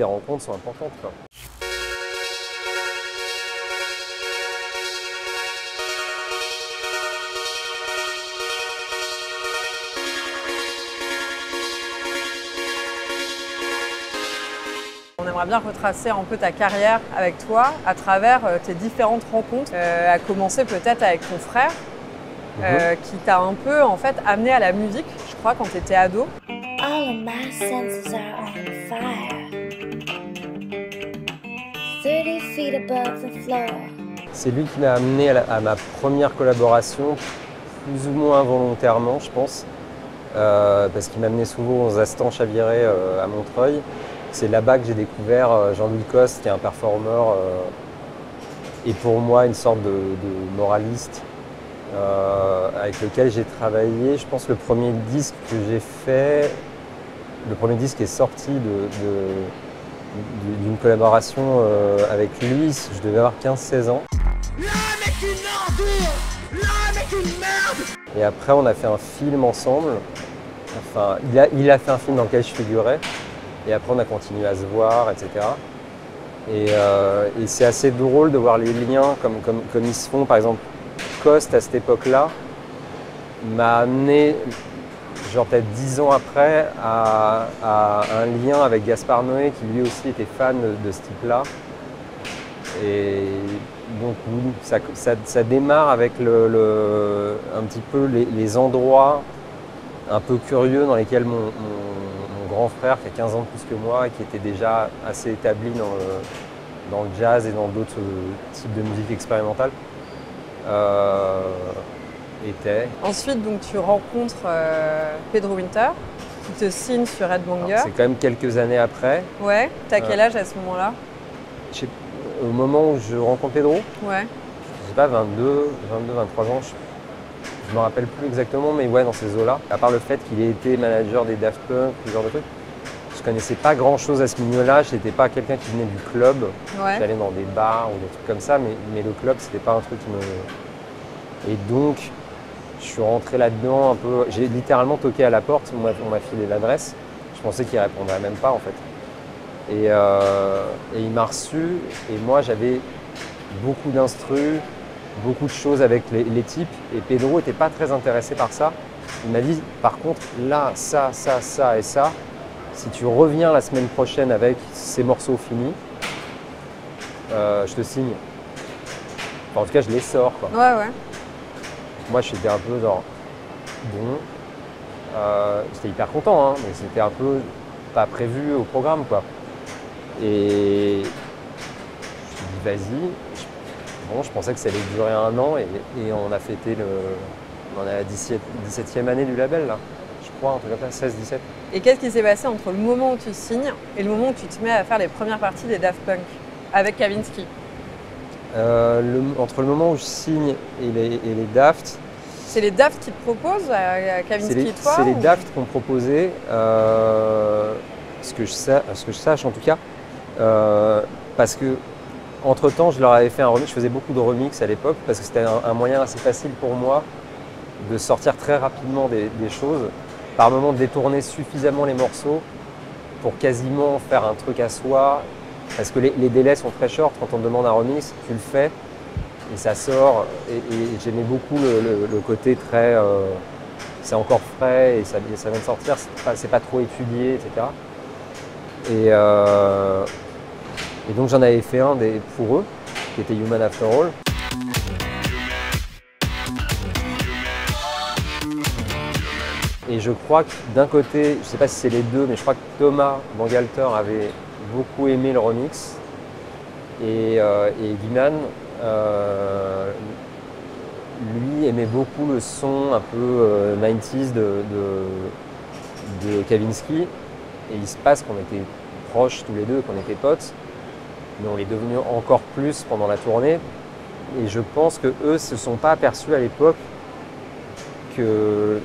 les rencontres sont importantes, quoi. On aimerait bien retracer un peu ta carrière avec toi à travers tes différentes rencontres, à commencer peut-être avec ton frère, qui t'a un peu en fait amené à la musique, je crois, quand tu étais ado. All of my senses are on fire. 30 feet above the floor. C'est lui qui m'a amené à ma première collaboration, plus ou moins involontairement, je pense, parce qu'il m'amenait souvent aux Astans Chaviré à Montreuil. C'est là-bas que j'ai découvert Jean-Louis Coste, qui est un performeur et pour moi une sorte de moraliste avec lequel j'ai travaillé. Je pense que le premier disque que j'ai fait, le premier disque est sorti d'une collaboration avec lui, je devais avoir 15-16 ans. L'homme est une ordure! L'homme est une merde! Et après on a fait un film ensemble. Enfin, il a fait un film dans lequel je figurais. Et après, on a continué à se voir, etc. Et c'est assez drôle de voir les liens comme ils se font. Par exemple, Coste, à cette époque-là, m'a amené, genre peut-être 10 ans après, à un lien avec Gaspard Noé, qui lui aussi était fan de ce type-là. Et donc, oui, ça démarre avec un petit peu les endroits un peu curieux dans lesquels mon grand frère, qui a 15 ans de plus que moi, et qui était déjà assez établi dans le jazz et dans d'autres types de musique expérimentale, était. Ensuite, donc, tu rencontres Pedro Winter, qui te signe sur Red Banger. C'est quand même quelques années après. Ouais, t'as quel âge à ce moment-là? Au moment où je rencontre Pedro, Ouais. je sais pas, 22, 23 ans, je me rappelle plus exactement, mais ouais, dans ces eaux-là. À part le fait qu'il ait été manager des Daft Punk, ce genre de trucs, je connaissais pas grand-chose à ce milieu-là. Je n'étais pas quelqu'un qui venait du club. Ouais. J'allais dans des bars ou des trucs comme ça, mais le club, c'était pas un truc qui me... Et donc, je suis rentré là-dedans un peu... J'ai littéralement toqué à la porte, on m'a filé l'adresse. Je pensais qu'il répondrait même pas, en fait. Et il m'a reçu, et moi, j'avais beaucoup d'instrus, beaucoup de choses avec les types, et Pedro n'était pas très intéressé par ça. Il m'a dit, par contre, là, ça et ça, si tu reviens la semaine prochaine avec ces morceaux finis, je te signe. Enfin, en tout cas, je les sors, quoi. Ouais. Moi, j'étais un peu genre, bon, j'étais hyper content, hein, mais c'était un peu pas prévu au programme, quoi. Et je me suis dit, vas-y. Bon, je pensais que ça allait durer 1 an et on a fêté on est à la 17e année du label, là. Je crois, en tout cas, 16-17. Et qu'est-ce qui s'est passé entre le moment où tu signes et le moment où tu te mets à faire les premières parties des Daft Punk avec Kavinsky? Entre le moment où je signe et les Daft... C'est les Daft qui te proposent à Kavinsky et toi? C'est les Daft qui ont proposé, ce que je sache en tout cas, parce que entre-temps, je leur avais fait un remix. Je faisais beaucoup de remix à l'époque parce que c'était un moyen assez facile pour moi de sortir très rapidement des choses, par moment de détourner suffisamment les morceaux pour quasiment faire un truc à soi, parce que les délais sont très short. Quand on te demande un remix, tu le fais et ça sort. Et j'aimais beaucoup le côté très... c'est encore frais et ça vient de sortir, c'est pas trop étudié, etc. Et donc j'en avais fait un pour eux, qui était Human After All. Et je crois que d'un côté, je ne sais pas si c'est les deux, mais je crois que Thomas Bangalter avait beaucoup aimé le remix. Et Guinan, lui, aimait beaucoup le son un peu 90s de Kavinsky. Et il se passe qu'on était proches tous les deux, qu'on était potes. Mais on l'est devenu encore plus pendant la tournée. Et je pense qu'eux ne se sont pas aperçus à l'époque qu'ils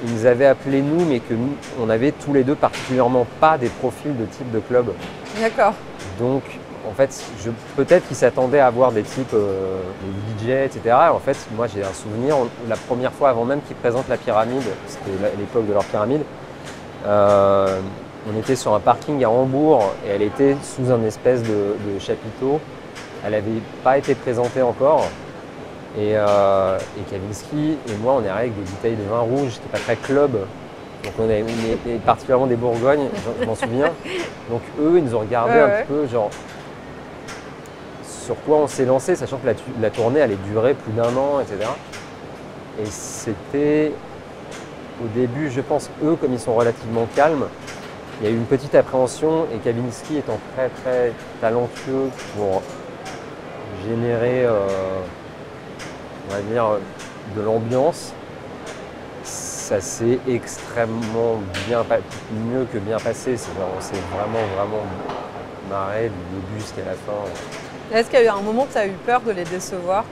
nous avaient appelés nous, mais que nous, on avait tous les deux particulièrement pas des profils de type de club. D'accord. Donc, en fait, peut-être qu'ils s'attendaient à avoir des types, des DJ, etc. En fait, moi, j'ai un souvenir, la première fois avant même qu'ils présentent la pyramide, c'était l'époque de leur pyramide, On était sur un parking à Hambourg et elle était sous un espèce de chapiteau. Elle n'avait pas été présentée encore. Et Kavinsky et moi, on est arrivé avec des bouteilles de vin rouge, c'était pas très club. Donc on est particulièrement des Bourgognes, je m'en souviens. Donc eux, ils nous ont regardé un petit peu, genre, sur quoi on s'est lancé, sachant que la tournée allait durer plus d'1 an, etc. Et c'était, au début, je pense, eux, comme ils sont relativement calmes, il y a eu une petite appréhension et Kavinsky étant très très talentueux pour générer, on va dire, de l'ambiance, ça s'est extrêmement mieux que bien passé. On s'est vraiment marré du début jusqu'à la fin. Est-ce qu'il y a eu un moment où tu as eu peur de les décevoir?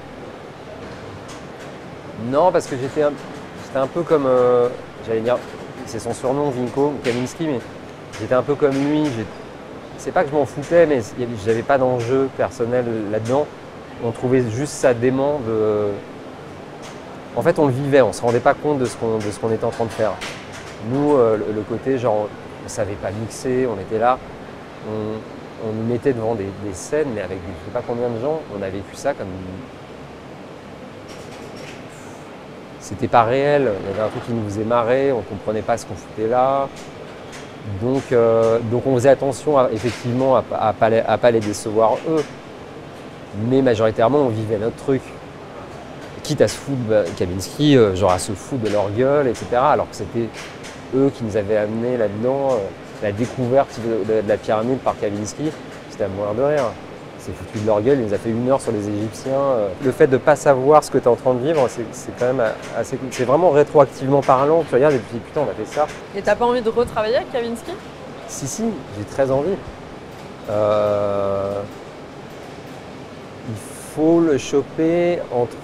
Non, parce que j'étais un peu comme, j'allais dire, c'est son surnom, Vinko, Kavinsky, mais j'étais un peu comme lui. C'est pas que je m'en foutais, mais j'avais pas d'enjeu personnel là-dedans. On trouvait juste ça dément de... En fait, on le vivait, on ne se rendait pas compte de ce qu'on était en train de faire. Nous, le côté, genre, on ne savait pas mixer, on était là, on nous mettait devant des scènes, mais avec je ne sais pas combien de gens, on a vécu ça comme... C'était pas réel, il y avait un truc qui nous faisait marrer, on ne comprenait pas ce qu'on foutait là. Donc on faisait attention, effectivement, à pas les décevoir eux. Mais majoritairement, on vivait notre truc. Quitte à se foutre, Kavinsky, genre à se foutre de leur gueule, etc. Alors que c'était eux qui nous avaient amené là-dedans. La découverte de la pyramide par Kavinsky, c'était à mourir de rire. C'est foutu de leur gueule, il nous a fait 1 heure sur les Égyptiens. Le fait de ne pas savoir ce que tu es en train de vivre, c'est quand même assez cool. C'est vraiment rétroactivement parlant. Tu regardes et tu te dis putain, on a fait ça. Et t'as pas envie de retravailler avec Kavinsky? Si, j'ai très envie. Il faut le choper entre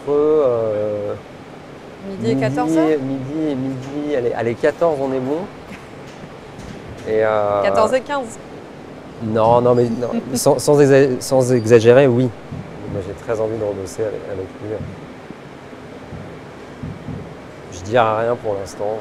midi et 14h. Midi, allez, 14 on est bon. Et 14 et 15. Non, mais non, sans exagérer, oui. Moi j'ai très envie de rebosser avec lui. Je dirai rien pour l'instant.